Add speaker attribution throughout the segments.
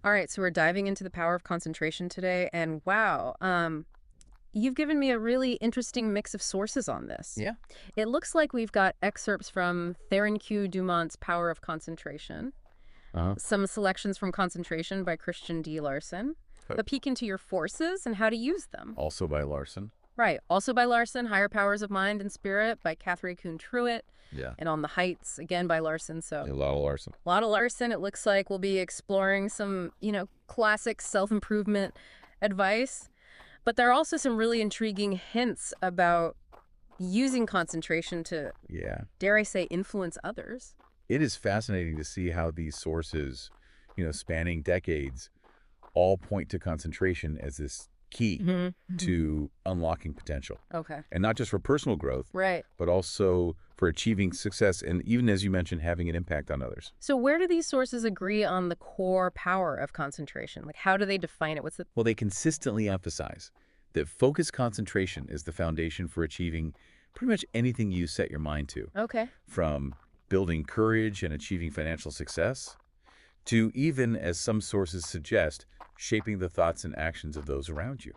Speaker 1: All right, so we're diving into the power of concentration today, and wow, you've given me a really interesting mix of sources on this.
Speaker 2: Yeah.
Speaker 1: It looks like we've got excerpts from Theron Q. Dumont's Power of Concentration,
Speaker 2: Uh-huh.
Speaker 1: some selections from Concentration by Christian D. Larson,
Speaker 2: Uh,
Speaker 1: a peek into your forces and how to use them.
Speaker 2: Also by Larson.
Speaker 1: Right, also by Larson, Higher Powers of Mind and Spirit by Catherine Kuhn Truitt,
Speaker 2: Yeah.
Speaker 1: and On the Heights, again by Larson, so
Speaker 2: A lot of Larson.
Speaker 1: a lot of Larson. It looks like we'll be exploring some, classic self-improvement advice. But there are also some really intriguing hints about using concentration to,
Speaker 2: Yeah.
Speaker 1: dare I say, influence others.
Speaker 2: It is fascinating to see how these sources, spanning decades, all point to concentration as this key to unlocking potential.
Speaker 1: Okay.
Speaker 2: And not just for personal growth,
Speaker 1: Right.
Speaker 2: but also for achieving success and even, as you mentioned, having an impact on others.
Speaker 1: So where do these sources agree on the core power of concentration? Like, how do they define it? What's the...
Speaker 2: Well, they consistently emphasize that focused concentration is the foundation for achieving pretty much anything you set your mind to,
Speaker 1: Okay.
Speaker 2: from building courage and achieving financial success to even, as some sources suggest, shaping the thoughts and actions of those around you.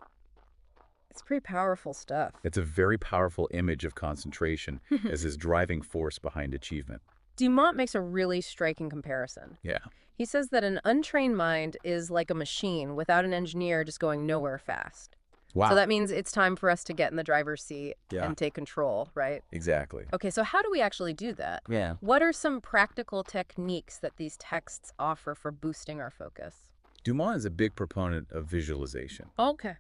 Speaker 1: It's pretty powerful stuff.
Speaker 2: It's a very powerful image of concentration as this driving force behind achievement.
Speaker 1: Dumont makes a really striking comparison.
Speaker 2: Yeah.
Speaker 1: He says that an untrained mind is like a machine without an engineer just going nowhere fast.
Speaker 2: Wow.
Speaker 1: So that means it's time for us to get in the driver's seat
Speaker 2: Yeah.
Speaker 1: and take control, right?
Speaker 2: Exactly.
Speaker 1: Okay, so how do we actually do that?
Speaker 2: Yeah.
Speaker 1: What are some practical techniques that these texts offer for boosting our focus?
Speaker 2: Dumont is a big proponent of visualization.
Speaker 1: Okay.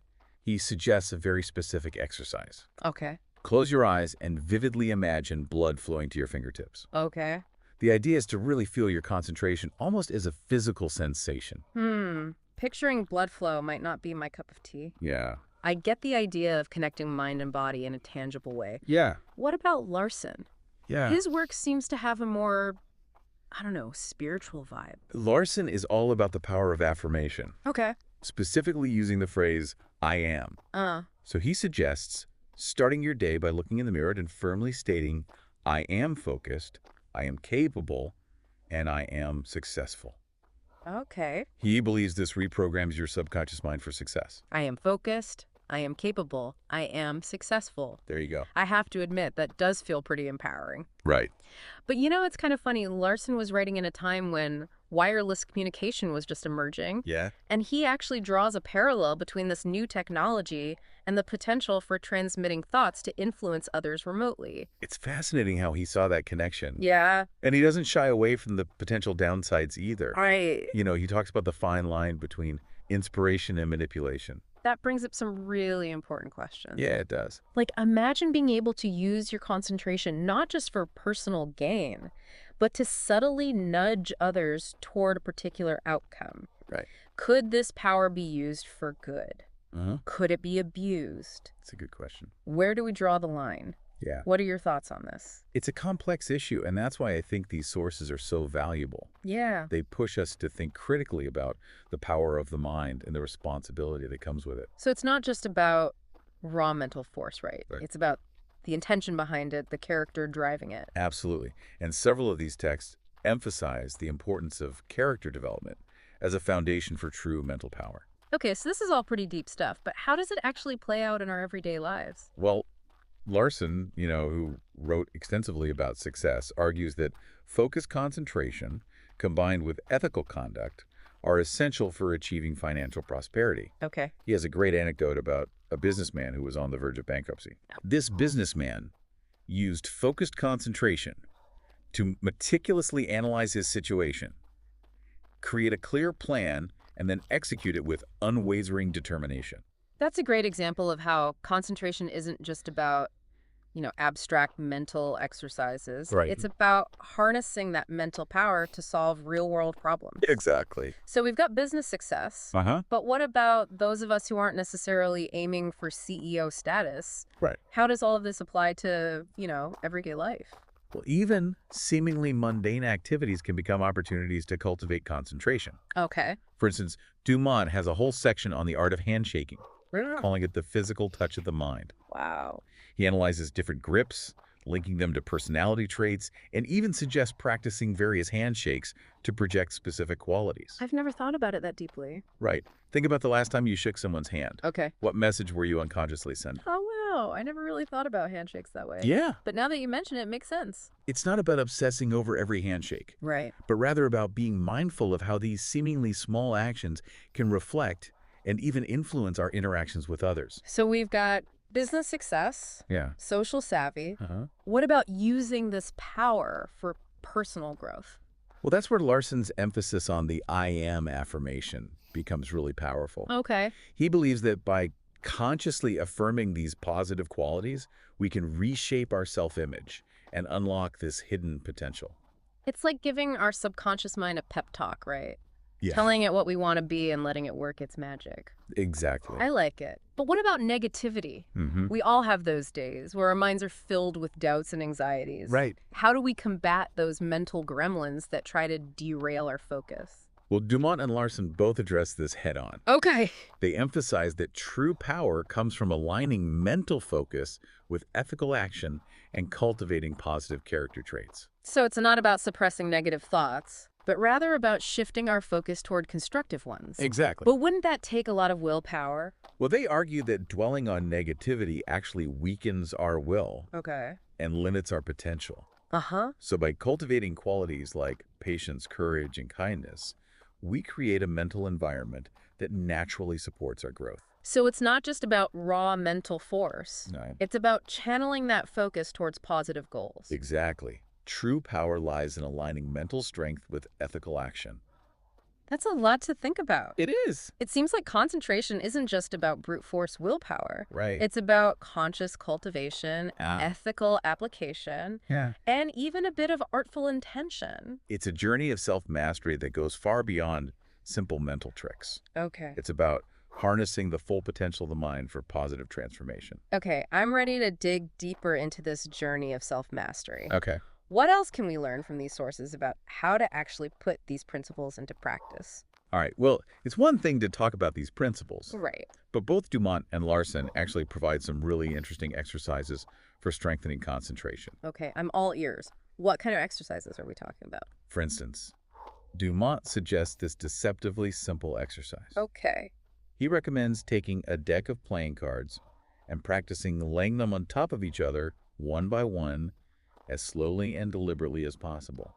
Speaker 2: He suggests a very specific exercise.
Speaker 1: Okay.
Speaker 2: Close your eyes and vividly imagine blood flowing to your fingertips.
Speaker 1: Okay.
Speaker 2: The idea is to really feel your concentration almost as a physical sensation.
Speaker 1: Picturing blood flow might not be my cup of tea.
Speaker 2: Yeah.
Speaker 1: I get the idea of connecting mind and body in a tangible way.
Speaker 2: Yeah.
Speaker 1: What about Larson?
Speaker 2: Yeah.
Speaker 1: His work seems to have a more, I don't know, spiritual vibe.
Speaker 2: Larson is all about the power of affirmation,
Speaker 1: Okay.
Speaker 2: specifically using the phrase, I am. So he suggests starting your day by looking in the mirror and firmly stating, I am focused, I am capable, and I am successful.
Speaker 1: Okay.
Speaker 2: He believes this reprograms your subconscious mind for success.
Speaker 1: I am focused. I am capable. I am successful.
Speaker 2: There you go.
Speaker 1: I have to admit, that does feel pretty empowering.
Speaker 2: Right.
Speaker 1: But it's kind of funny. Larson was writing in a time when wireless communication was just emerging.
Speaker 2: Yeah.
Speaker 1: And he actually draws a parallel between this new technology and the potential for transmitting thoughts to influence others remotely.
Speaker 2: It's fascinating how he saw that connection.
Speaker 1: Yeah.
Speaker 2: And he doesn't shy away from the potential downsides either.
Speaker 1: Right.
Speaker 2: He talks about the fine line between inspiration and manipulation.
Speaker 1: That brings up some really important questions.
Speaker 2: Yeah, it does.
Speaker 1: Like, imagine being able to use your concentration not just for personal gain, but to subtly nudge others toward a particular outcome.
Speaker 2: Right.
Speaker 1: Could this power be used for good?
Speaker 2: Uh-huh.
Speaker 1: Could it be abused?
Speaker 2: That's a good question.
Speaker 1: Where do we draw the line?
Speaker 2: Yeah.
Speaker 1: What are your thoughts on this?
Speaker 2: It's a complex issue, and that's why I think these sources are so valuable.
Speaker 1: Yeah.
Speaker 2: They push us to think critically about the power of the mind and the responsibility that comes with it.
Speaker 1: So it's not just about raw mental force, right?
Speaker 2: Right.
Speaker 1: It's about the intention behind it, the character driving it.
Speaker 2: Absolutely. And several of these texts emphasize the importance of character development as a foundation for true mental power.
Speaker 1: Okay, so this is all pretty deep stuff, but how does it actually play out in our everyday lives?
Speaker 2: Well, Larson, who wrote extensively about success, argues that focused concentration combined with ethical conduct are essential for achieving financial prosperity.
Speaker 1: Okay.
Speaker 2: He has a great anecdote about a businessman who was on the verge of bankruptcy. This businessman used focused concentration to meticulously analyze his situation, create a clear plan, and then execute it with unwavering determination.
Speaker 1: That's a great example of how concentration isn't just about, abstract mental exercises.
Speaker 2: Right.
Speaker 1: It's about harnessing that mental power to solve real-world problems.
Speaker 2: Exactly.
Speaker 1: So we've got business success,
Speaker 2: Uh-huh.
Speaker 1: but what about those of us who aren't necessarily aiming for CEO status?
Speaker 2: Right.
Speaker 1: How does all of this apply to, everyday life?
Speaker 2: Well, even seemingly mundane activities can become opportunities to cultivate concentration.
Speaker 1: Okay.
Speaker 2: For instance, Dumont has a whole section on the art of handshaking, calling it the physical touch of the mind.
Speaker 1: Wow.
Speaker 2: He analyzes different grips, linking them to personality traits, and even suggests practicing various handshakes to project specific qualities.
Speaker 1: I've never thought about it that deeply.
Speaker 2: Right. Think about the last time you shook someone's hand.
Speaker 1: Okay.
Speaker 2: What message were you unconsciously sending?
Speaker 1: Oh, wow. I never really thought about handshakes that way.
Speaker 2: Yeah.
Speaker 1: But now that you mention it, it makes sense.
Speaker 2: It's not about obsessing over every handshake,
Speaker 1: Right.
Speaker 2: but rather about being mindful of how these seemingly small actions can reflect and even influence our interactions with others.
Speaker 1: So we've got business success,
Speaker 2: Yeah.
Speaker 1: social savvy.
Speaker 2: Uh-huh.
Speaker 1: What about using this power for personal growth?
Speaker 2: Well, that's where Larson's emphasis on the I am affirmation becomes really powerful.
Speaker 1: Okay.
Speaker 2: He believes that by consciously affirming these positive qualities, we can reshape our self-image and unlock this hidden potential.
Speaker 1: It's like giving our subconscious mind a pep talk, right?
Speaker 2: Yeah,
Speaker 1: Telling it what we want to be and letting it work its magic.
Speaker 2: exactly.
Speaker 1: I like it. But what about negativity?
Speaker 2: Mm-hmm.
Speaker 1: We all have those days where our minds are filled with doubts and anxieties.
Speaker 2: Right.
Speaker 1: How do we combat those mental gremlins that try to derail our focus?
Speaker 2: Well, Dumont and Larson both address this head-on.
Speaker 1: Okay.
Speaker 2: They emphasize that true power comes from aligning mental focus with ethical action and cultivating positive character traits.
Speaker 1: So it's not about suppressing negative thoughts, but rather about shifting our focus toward constructive ones.
Speaker 2: Exactly.
Speaker 1: But wouldn't that take a lot of willpower?
Speaker 2: Well, they argue that dwelling on negativity actually weakens our will
Speaker 1: Okay.
Speaker 2: and limits our potential.
Speaker 1: Uh-huh.
Speaker 2: So by cultivating qualities like patience, courage, and kindness, we create a mental environment that naturally supports our growth.
Speaker 1: So it's not just about raw mental force.
Speaker 2: Right.
Speaker 1: It's about channeling that focus towards positive goals.
Speaker 2: Exactly. True power lies in aligning mental strength with ethical action.
Speaker 1: That's a lot to think about.
Speaker 2: It is.
Speaker 1: It seems like concentration isn't just about brute force willpower.
Speaker 2: Right.
Speaker 1: It's about conscious cultivation,
Speaker 2: Ah.
Speaker 1: ethical application,
Speaker 2: Yeah.
Speaker 1: and even a bit of artful intention.
Speaker 2: It's a journey of self-mastery that goes far beyond simple mental tricks.
Speaker 1: Okay.
Speaker 2: It's about harnessing the full potential of the mind for positive transformation.
Speaker 1: Okay, I'm ready to dig deeper into this journey of self-mastery.
Speaker 2: Okay.
Speaker 1: What else can we learn from these sources about how to actually put these principles into practice?
Speaker 2: All right. Well, it's one thing to talk about these principles,
Speaker 1: Right.
Speaker 2: but both Dumont and Larson actually provide some really interesting exercises for strengthening concentration.
Speaker 1: Okay, I'm all ears. What kind of exercises are we talking about?
Speaker 2: For instance, Dumont suggests this deceptively simple exercise.
Speaker 1: Okay.
Speaker 2: He recommends taking a deck of playing cards and practicing laying them on top of each other, one by one, as slowly and deliberately as possible,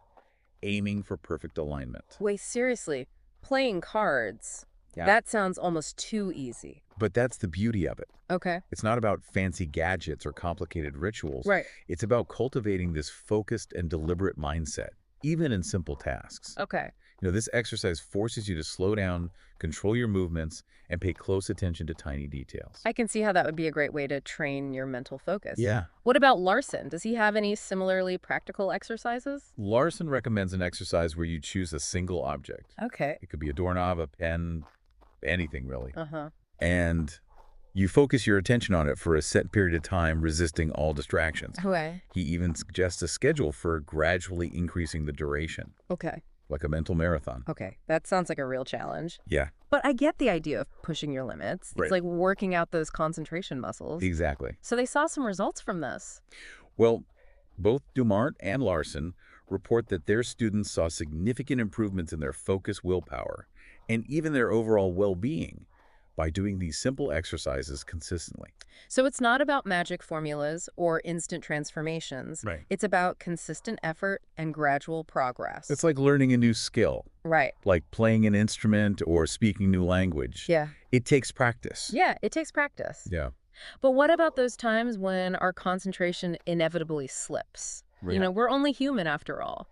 Speaker 2: aiming for perfect alignment.
Speaker 1: Wait, seriously, playing cards?
Speaker 2: Yeah.
Speaker 1: That sounds almost too easy.
Speaker 2: But that's the beauty of it.
Speaker 1: Okay.
Speaker 2: It's not about fancy gadgets or complicated rituals.
Speaker 1: Right.
Speaker 2: It's about cultivating this focused and deliberate mindset, even in simple tasks.
Speaker 1: Okay.
Speaker 2: This exercise forces you to slow down, control your movements, and pay close attention to tiny details.
Speaker 1: I can see how that would be a great way to train your mental focus.
Speaker 2: Yeah.
Speaker 1: What about Larson? Does he have any similarly practical exercises?
Speaker 2: Larson recommends an exercise where you choose a single object.
Speaker 1: Okay.
Speaker 2: It could be a doorknob, a pen, anything really.
Speaker 1: Uh-huh.
Speaker 2: And you focus your attention on it for a set period of time, resisting all distractions.
Speaker 1: Okay.
Speaker 2: He even suggests a schedule for gradually increasing the duration,
Speaker 1: Okay.
Speaker 2: like a mental marathon.
Speaker 1: Okay. That sounds like a real challenge.
Speaker 2: Yeah,
Speaker 1: But I get the idea of pushing your limits.
Speaker 2: Right.
Speaker 1: It's like working out those concentration muscles.
Speaker 2: exactly.
Speaker 1: So they saw some results from this.
Speaker 2: Well, both Dumont and Larson report that their students saw significant improvements in their focus, willpower, and even their overall well-being by doing these simple exercises consistently.
Speaker 1: So it's not about magic formulas or instant transformations.
Speaker 2: Right.
Speaker 1: It's about consistent effort and gradual progress.
Speaker 2: It's like learning a new skill,
Speaker 1: Right.
Speaker 2: like playing an instrument or speaking new language.
Speaker 1: Yeah.
Speaker 2: It takes practice.
Speaker 1: Yeah, it takes practice.
Speaker 2: Yeah.
Speaker 1: But what about those times when our concentration inevitably slips?
Speaker 2: Right.
Speaker 1: We're only human after all.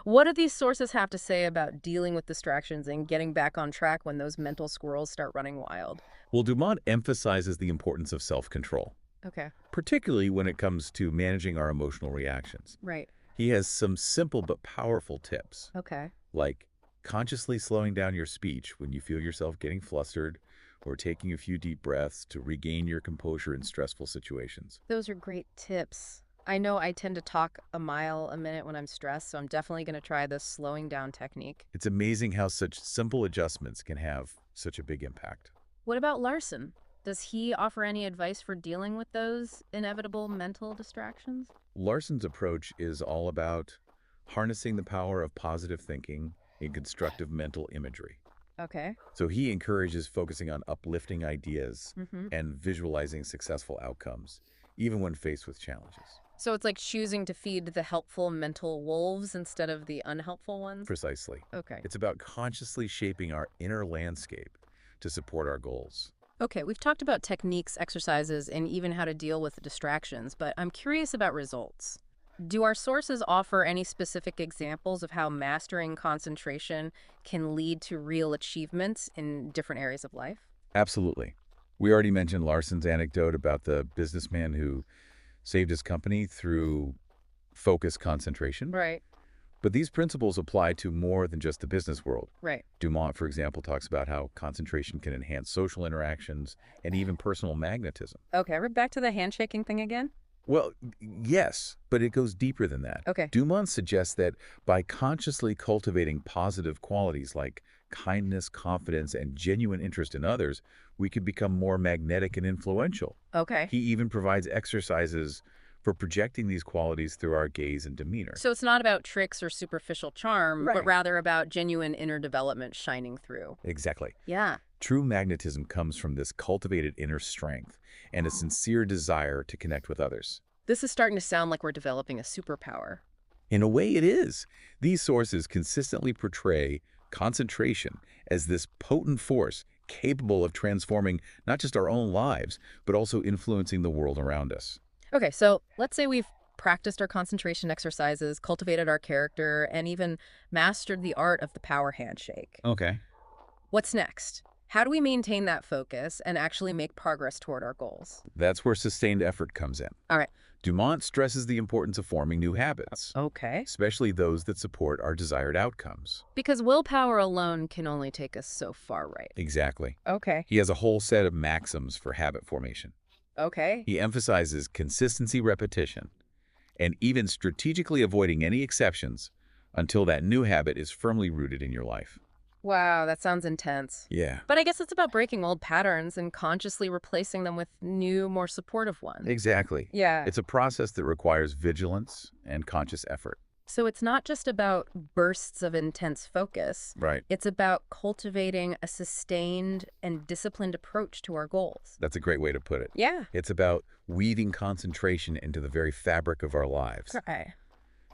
Speaker 1: What do these sources have to say about dealing with distractions and getting back on track when those mental squirrels start running wild?
Speaker 2: Well, Dumont emphasizes the importance of self-control,
Speaker 1: Okay.
Speaker 2: particularly when it comes to managing our emotional reactions.
Speaker 1: Right.
Speaker 2: He has some simple but powerful tips,
Speaker 1: Okay.
Speaker 2: like consciously slowing down your speech when you feel yourself getting flustered, or taking a few deep breaths to regain your composure in stressful situations.
Speaker 1: Those are great tips. I know I tend to talk a mile a minute when I'm stressed, so I'm definitely going to try this slowing down technique.
Speaker 2: It's amazing how such simple adjustments can have such a big impact.
Speaker 1: What about Larson? Does he offer any advice for dealing with those inevitable mental distractions?
Speaker 2: Larson's approach is all about harnessing the power of positive thinking and constructive mental imagery.
Speaker 1: Okay.
Speaker 2: So he encourages focusing on uplifting ideas
Speaker 1: Mm-hmm.
Speaker 2: and visualizing successful outcomes, even when faced with challenges.
Speaker 1: So it's like choosing to feed the helpful mental wolves instead of the unhelpful ones?
Speaker 2: Precisely.
Speaker 1: Okay.
Speaker 2: It's about consciously shaping our inner landscape to support our goals.
Speaker 1: Okay, we've talked about techniques, exercises, and even how to deal with distractions, but I'm curious about results. Do our sources offer any specific examples of how mastering concentration can lead to real achievements in different areas of life?
Speaker 2: Absolutely. We already mentioned Larson's anecdote about the businessman who saved his company through focused concentration.
Speaker 1: Right,
Speaker 2: But these principles apply to more than just the business world.
Speaker 1: right.
Speaker 2: Dumont, for example, talks about how concentration can enhance social interactions and even personal magnetism.
Speaker 1: Okay, we're back to the handshaking thing again?
Speaker 2: Well, yes, but it goes deeper than that.
Speaker 1: Okay.
Speaker 2: Dumont suggests that by consciously cultivating positive qualities like kindness, confidence, and genuine interest in others, we could become more magnetic and influential.
Speaker 1: Okay.
Speaker 2: He even provides exercises for projecting these qualities through our gaze and demeanor.
Speaker 1: So it's not about tricks or superficial charm, but
Speaker 2: Right.
Speaker 1: rather about genuine inner development shining through.
Speaker 2: Exactly.
Speaker 1: Yeah.
Speaker 2: True magnetism comes from this cultivated inner strength and a sincere desire to connect with others.
Speaker 1: This is starting to sound like we're developing a superpower.
Speaker 2: In a way, it is. These sources consistently portray concentration as this potent force capable of transforming not just our own lives, but also influencing the world around us.
Speaker 1: Okay, so let's say we've practiced our concentration exercises, cultivated our character, and even mastered the art of the power handshake.
Speaker 2: Okay.
Speaker 1: What's next? How do we maintain that focus and actually make progress toward our goals?
Speaker 2: That's where sustained effort comes in.
Speaker 1: All right.
Speaker 2: Dumont stresses the importance of forming new habits,
Speaker 1: Okay.
Speaker 2: especially those that support our desired outcomes.
Speaker 1: Because willpower alone can only take us so far, right?
Speaker 2: Exactly.
Speaker 1: Okay.
Speaker 2: He has a whole set of maxims for habit formation.
Speaker 1: Okay.
Speaker 2: He emphasizes consistency, repetition, and even strategically avoiding any exceptions until that new habit is firmly rooted in your life.
Speaker 1: Wow, that sounds intense.
Speaker 2: Yeah,
Speaker 1: But I guess it's about breaking old patterns and consciously replacing them with new, more supportive ones.
Speaker 2: exactly.
Speaker 1: Yeah.
Speaker 2: It's a process that requires vigilance and conscious effort.
Speaker 1: So it's not just about bursts of intense focus.
Speaker 2: Right.
Speaker 1: It's about cultivating a sustained and disciplined approach to our goals.
Speaker 2: That's a great way to put it.
Speaker 1: Yeah.
Speaker 2: It's about weaving concentration into the very fabric of our lives,
Speaker 1: Okay.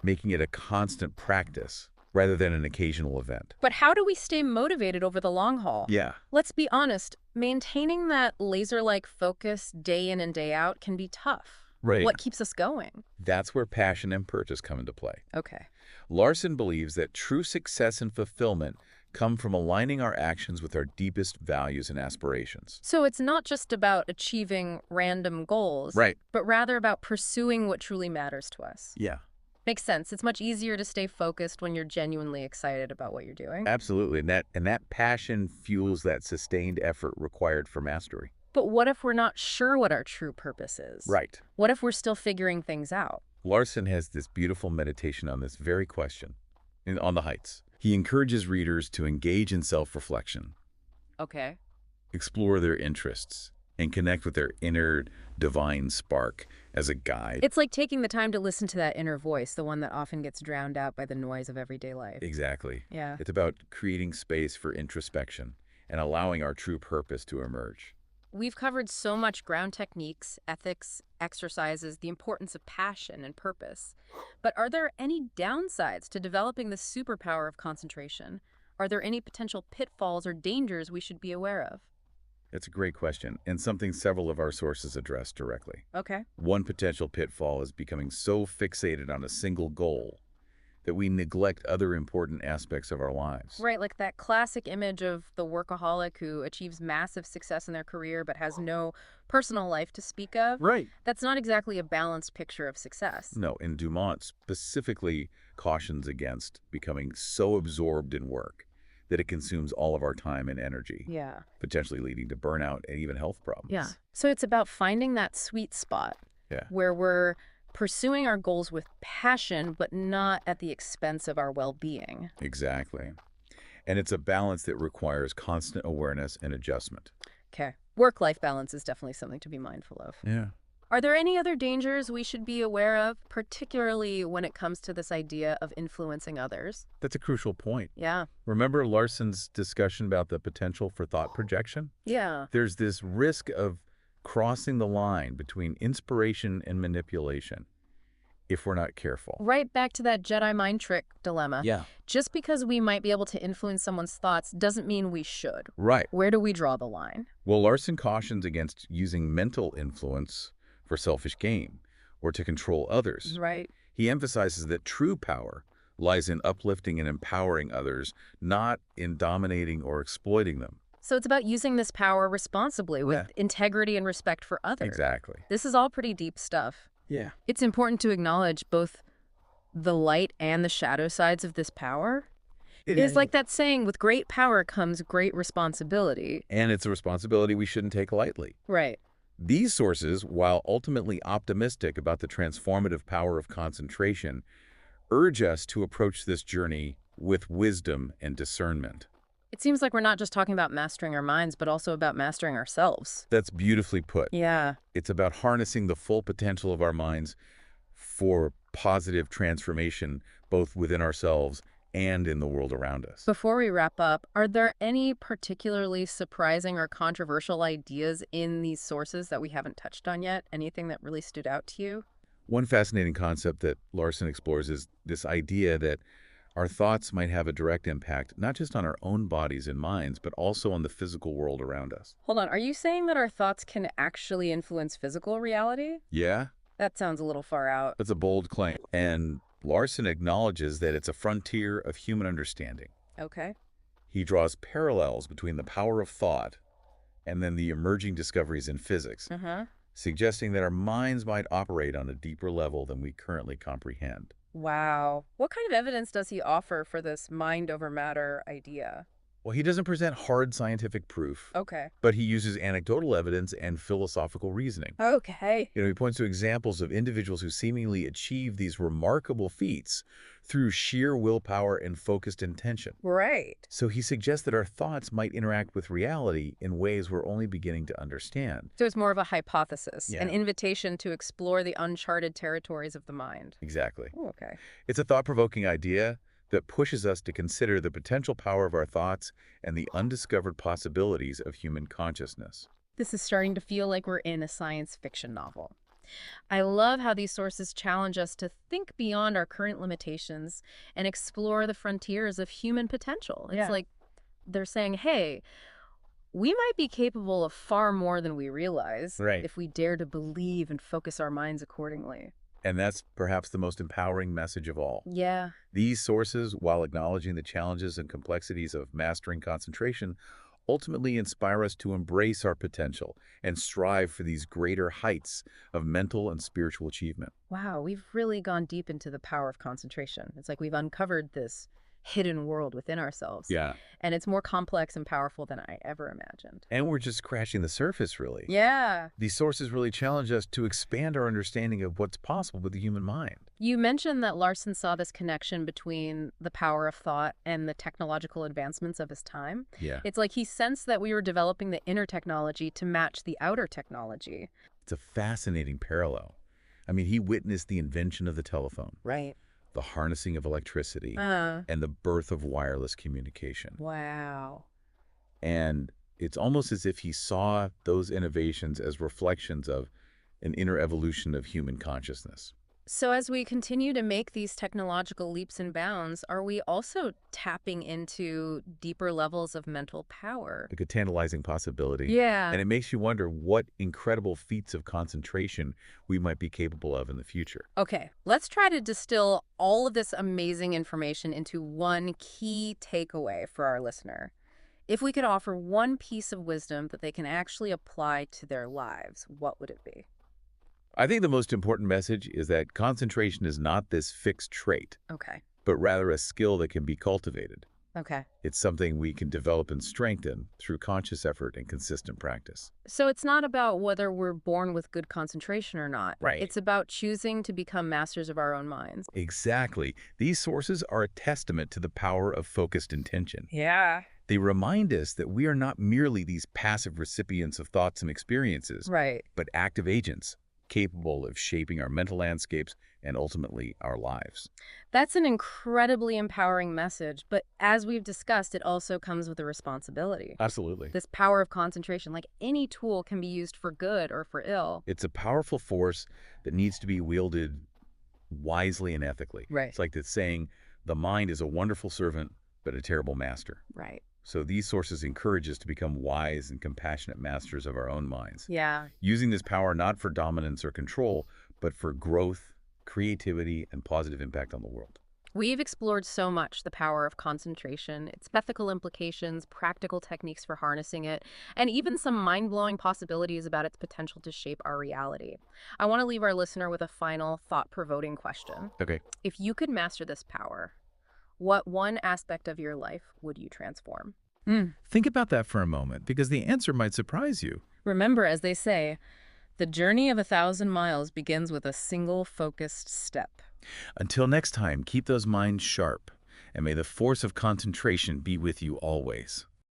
Speaker 2: making it a constant practice rather than an occasional event.
Speaker 1: But how do we stay motivated over the long haul?
Speaker 2: Yeah.
Speaker 1: Let's be honest, maintaining that laser-like focus day in and day out can be tough.
Speaker 2: Right.
Speaker 1: What keeps us going?
Speaker 2: That's where passion and purpose come into play.
Speaker 1: Okay.
Speaker 2: Larson believes that true success and fulfillment come from aligning our actions with our deepest values and aspirations.
Speaker 1: So it's not just about achieving random goals,
Speaker 2: Right.
Speaker 1: but rather about pursuing what truly matters to us.
Speaker 2: Yeah,
Speaker 1: Makes sense. It's much easier to stay focused when you're genuinely excited about what you're doing.
Speaker 2: absolutely. And that passion fuels that sustained effort required for mastery.
Speaker 1: But what if we're not sure what our true purpose is?
Speaker 2: Right.
Speaker 1: What if we're still figuring things out?
Speaker 2: Larson has this beautiful meditation on this very question on the Heights. He encourages readers to engage in self-reflection,
Speaker 1: Okay.
Speaker 2: explore their interests, and connect with their inner divine spark as a guide.
Speaker 1: It's like taking the time to listen to that inner voice, the one that often gets drowned out by the noise of everyday life.
Speaker 2: Exactly.
Speaker 1: Yeah.
Speaker 2: It's about creating space for introspection and allowing our true purpose to emerge.
Speaker 1: We've covered so much ground techniques, ethics, exercises, the importance of passion and purpose. But are there any downsides to developing the superpower of concentration? Are there any potential pitfalls or dangers we should be aware of?
Speaker 2: It's a great question, and something several of our sources address directly.
Speaker 1: Okay.
Speaker 2: One potential pitfall is becoming so fixated on a single goal that we neglect other important aspects of our lives.
Speaker 1: Right, like that classic image of the workaholic who achieves massive success in their career but has no personal life to speak of.
Speaker 2: Right.
Speaker 1: That's not exactly a balanced picture of success.
Speaker 2: No, and Dumont specifically cautions against becoming so absorbed in work that it consumes all of our time and energy,
Speaker 1: Yeah.
Speaker 2: potentially leading to burnout and even health problems.
Speaker 1: Yeah. So it's about finding that sweet spot
Speaker 2: Yeah.
Speaker 1: where we're pursuing our goals with passion, but not at the expense of our well-being.
Speaker 2: Exactly. And it's a balance that requires constant awareness and adjustment.
Speaker 1: Okay. Work-life balance is definitely something to be mindful of.
Speaker 2: Yeah.
Speaker 1: Are there any other dangers we should be aware of, particularly when it comes to this idea of influencing others?
Speaker 2: That's a crucial point.
Speaker 1: Yeah.
Speaker 2: Remember Larson's discussion about the potential for thought projection?
Speaker 1: Yeah.
Speaker 2: There's this risk of crossing the line between inspiration and manipulation if we're not careful.
Speaker 1: Right back to that Jedi mind trick dilemma.
Speaker 2: Yeah.
Speaker 1: Just because we might be able to influence someone's thoughts doesn't mean we should.
Speaker 2: Right.
Speaker 1: Where do we draw the line?
Speaker 2: Well, Larson cautions against using mental influence for selfish gain or to control others.
Speaker 1: Right.
Speaker 2: He emphasizes that true power lies in uplifting and empowering others, not in dominating or exploiting them.
Speaker 1: So it's about using this power responsibly with integrity and respect for others.
Speaker 2: Exactly.
Speaker 1: This is all pretty deep stuff.
Speaker 2: Yeah.
Speaker 1: It's important to acknowledge both the light and the shadow sides of this power. It is like that saying, with great power comes great responsibility.
Speaker 2: And it's a responsibility we shouldn't take lightly.
Speaker 1: Right.
Speaker 2: These sources, while ultimately optimistic about the transformative power of concentration, urge us to approach this journey with wisdom and discernment.
Speaker 1: It seems like we're not just talking about mastering our minds, but also about mastering ourselves.
Speaker 2: That's beautifully put.
Speaker 1: Yeah.
Speaker 2: It's about harnessing the full potential of our minds for positive transformation, both within ourselves and in the world around us.
Speaker 1: Before we wrap up, are there any particularly surprising or controversial ideas in these sources that we haven't touched on yet? Anything that really stood out to you?
Speaker 2: One fascinating concept that Larson explores is this idea that our thoughts might have a direct impact, not just on our own bodies and minds, but also on the physical world around us.
Speaker 1: Hold on, are you saying that our thoughts can actually influence physical reality?
Speaker 2: Yeah,
Speaker 1: That sounds a little far out.
Speaker 2: that's a bold claim. And Larson acknowledges that it's a frontier of human understanding.
Speaker 1: Okay.
Speaker 2: He draws parallels between the power of thought and then the emerging discoveries in physics, suggesting that our minds might operate on a deeper level than we currently comprehend.
Speaker 1: Wow. What kind of evidence does he offer for this mind over matter idea?
Speaker 2: Well, he doesn't present hard scientific proof,
Speaker 1: Okay.
Speaker 2: but he uses anecdotal evidence and philosophical reasoning.
Speaker 1: Okay.
Speaker 2: He points to examples of individuals who seemingly achieve these remarkable feats through sheer willpower and focused intention.
Speaker 1: Right.
Speaker 2: So he suggests that our thoughts might interact with reality in ways we're only beginning to understand.
Speaker 1: So it's more of a hypothesis,
Speaker 2: Yeah.
Speaker 1: an invitation to explore the uncharted territories of the mind.
Speaker 2: Exactly.
Speaker 1: Ooh, okay.
Speaker 2: It's a thought-provoking idea that pushes us to consider the potential power of our thoughts and the undiscovered possibilities of human consciousness.
Speaker 1: This is starting to feel like we're in a science fiction novel. I love how these sources challenge us to think beyond our current limitations and explore the frontiers of human potential. It's like they're saying, hey, we might be capable of far more than we realize if we dare to believe and focus our minds accordingly.
Speaker 2: And that's perhaps the most empowering message of all.
Speaker 1: Yeah.
Speaker 2: These sources, while acknowledging the challenges and complexities of mastering concentration, ultimately inspire us to embrace our potential and strive for these greater heights of mental and spiritual achievement.
Speaker 1: Wow, we've really gone deep into the power of concentration. It's like we've uncovered this hidden world within ourselves.
Speaker 2: Yeah.
Speaker 1: And it's more complex and powerful than I ever imagined.
Speaker 2: And we're just scratching the surface, really.
Speaker 1: Yeah.
Speaker 2: These sources really challenge us to expand our understanding of what's possible with the human mind.
Speaker 1: You mentioned that Larson saw this connection between the power of thought and the technological advancements of his time.
Speaker 2: Yeah.
Speaker 1: It's like he sensed that we were developing the inner technology to match the outer technology.
Speaker 2: It's a fascinating parallel. I mean, he witnessed the invention of the telephone,
Speaker 1: Right.
Speaker 2: the harnessing of electricity, and the birth of wireless communication.
Speaker 1: Wow.
Speaker 2: And it's almost as if he saw those innovations as reflections of an inner evolution of human consciousness.
Speaker 1: So as we continue to make these technological leaps and bounds, are we also tapping into deeper levels of mental power?
Speaker 2: Like a tantalizing possibility.
Speaker 1: Yeah.
Speaker 2: And it makes you wonder what incredible feats of concentration we might be capable of in the future.
Speaker 1: Okay, let's try to distill all of this amazing information into one key takeaway for our listener. If we could offer one piece of wisdom that they can actually apply to their lives, what would it be?
Speaker 2: I think the most important message is that concentration is not this fixed trait,
Speaker 1: Okay.
Speaker 2: but rather a skill that can be cultivated.
Speaker 1: Okay.
Speaker 2: It's something we can develop and strengthen through conscious effort and consistent practice.
Speaker 1: So it's not about whether we're born with good concentration or not.
Speaker 2: Right.
Speaker 1: It's about choosing to become masters of our own minds.
Speaker 2: Exactly. These sources are a testament to the power of focused intention.
Speaker 1: Yeah.
Speaker 2: They remind us that we are not merely these passive recipients of thoughts and experiences,
Speaker 1: Right.
Speaker 2: but active agents, capable of shaping our mental landscapes and ultimately our lives.
Speaker 1: That's an incredibly empowering message, but as we've discussed, it also comes with a responsibility.
Speaker 2: Absolutely.
Speaker 1: This power of concentration, like any tool, can be used for good or for ill.
Speaker 2: It's a powerful force that needs to be wielded wisely and ethically.
Speaker 1: Right.
Speaker 2: It's like that saying, the mind is a wonderful servant, but a terrible master.
Speaker 1: Right.
Speaker 2: So these sources encourage us to become wise and compassionate masters of our own minds,
Speaker 1: Yeah.
Speaker 2: using this power not for dominance or control, but for growth, creativity, and positive impact on the world.
Speaker 1: We've explored so much the power of concentration, its ethical implications, practical techniques for harnessing it, and even some mind-blowing possibilities about its potential to shape our reality. I want to leave our listener with a final, thought-provoking question.
Speaker 2: Okay.
Speaker 1: If you could master this power, what one aspect of your life would you transform?
Speaker 3: Think about that for a moment, because the answer might surprise you.
Speaker 1: Remember, as they say, the journey of 1,000 miles begins with a single focused step.
Speaker 2: Until next time, keep those minds sharp, and may the force of concentration be with you always.